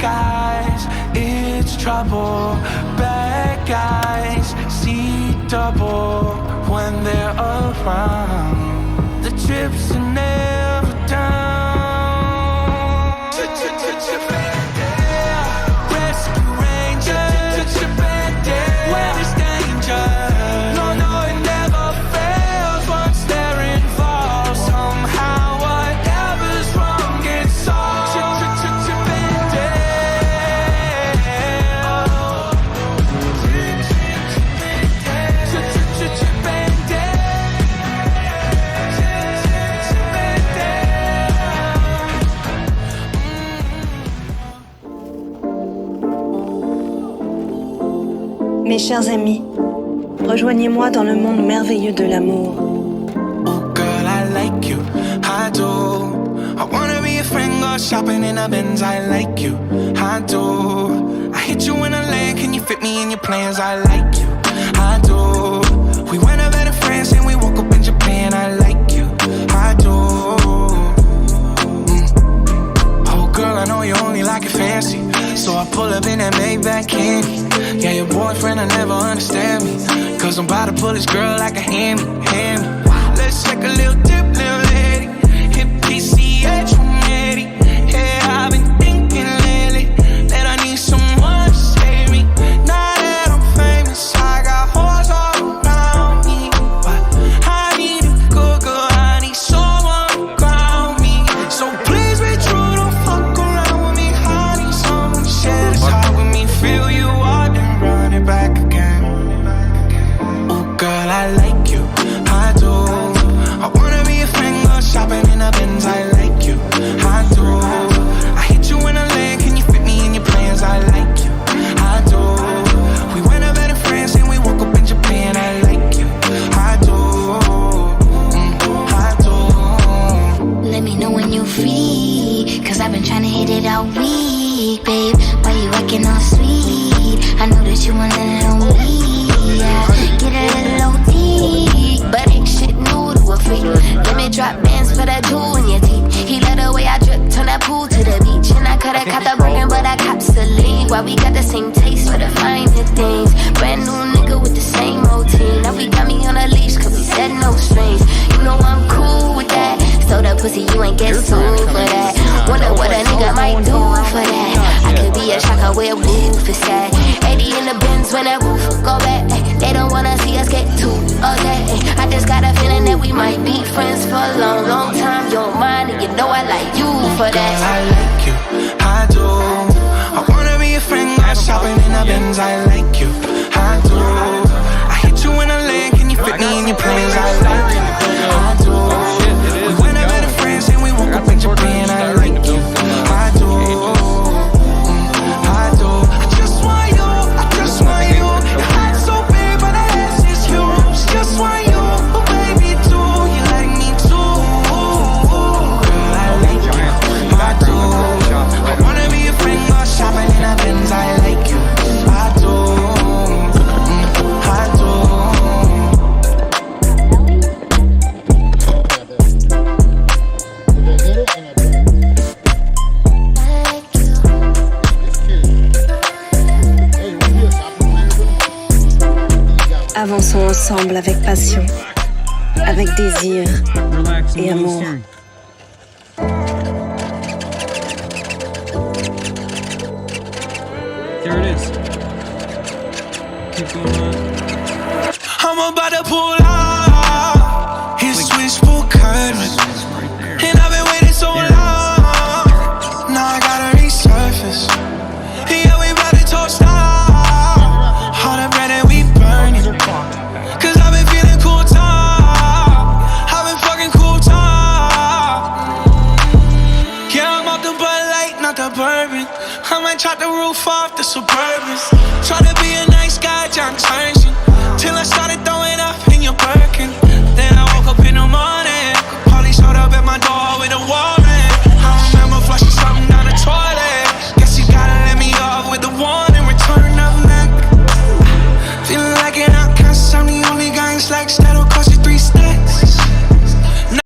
skies, it's trouble. Bad guys see double when they're around. The chips are never down. Rescue Ranger, when it's danger. No, it never fails once they're involved. Somehow whatever's wrong gets solved. Mes chers amis, rejoignez-moi dans le monde merveilleux de l'amour. Oh girl, I like you, I do. I wanna be a friend, go shopping in a Benz, I like you, I do. I hit you in a land, can you fit me in your plans, I like you, I do. We went over to France and we woke up in Japan, I like you, I do. Oh girl, I know you only like it fancy, so I pull up in that Maybach candy. Yeah, your boyfriend will never understand me, cause I'm about to pull this girl like a hammy. Let's take a little dip, little lady. Hit PCH 180. Yeah, I've been thinking lately that I need someone to save me. Now that I'm famous, I got hoes all around me, but I need a good girl, I need someone to ground me. So please be true, don't fuck around with me. I need someone to share this heart with me. Feel you are, then run it back again. Oh girl, I like you, I do. I wanna be a friend, go shopping in a Benz, I like you, I do. I hit you in a land, can you fit me in your plans, I like you, I do. We went over to France and we woke up in Japan, I like you, I do, I do. Let me know when you're free, cause I've been trying to hit it all week, babe. Why you acting all sweet? I know that you want a little me, yeah. Get a little OT, but ain't shit new to a freak. Let me drop bands for that jewel in your teeth. He let the way I drip, turn that pool to the beach. And I coulda caught the Birkin, but I cops the lead. Why we got the same taste for the finer things. Brand new nigga with the same routine. Now we got me on a leash, cause we said no strings. You know I'm cool with that. So that pussy, you ain't get sued for that. Wonder what a nigga might do for that. I could be a shocker where roof is at. 80 in the Benz when that roof go back. They don't wanna see us get too okay. I just got a feeling that we might be friends for a long, long time. You're mine and you know I like you for that. Girl, I like you, I do. I wanna be a friend, go shopping in a Benz, I like you, I do. I hit you in a land, can you fit me in your plans, I like you, I do. We went over to France and we woke up in Japan, I like you, I do, I do. I just want you, I just want you. Your heart's so big but the ass is huge. Just want you, oh baby do you like me too? Girl, I like you, I do. I wanna be a friend, go shopping in a Benz, I like you, I do, I do. Avançons ensemble avec passion. avec désir Relax and et hold the amour. steering. There it is. Keep going on. I'm about to pull out. His switchboard curtains. Right there. And I've been waiting so long. Now I gotta resurface. Yeah, we about to toast out. All the bread that we burning. Cause I've been feeling cool top. I've been fucking cool top. Yeah, I'm off the Bud Light, not the bourbon. I might chop the roof off the Suburbans. Try to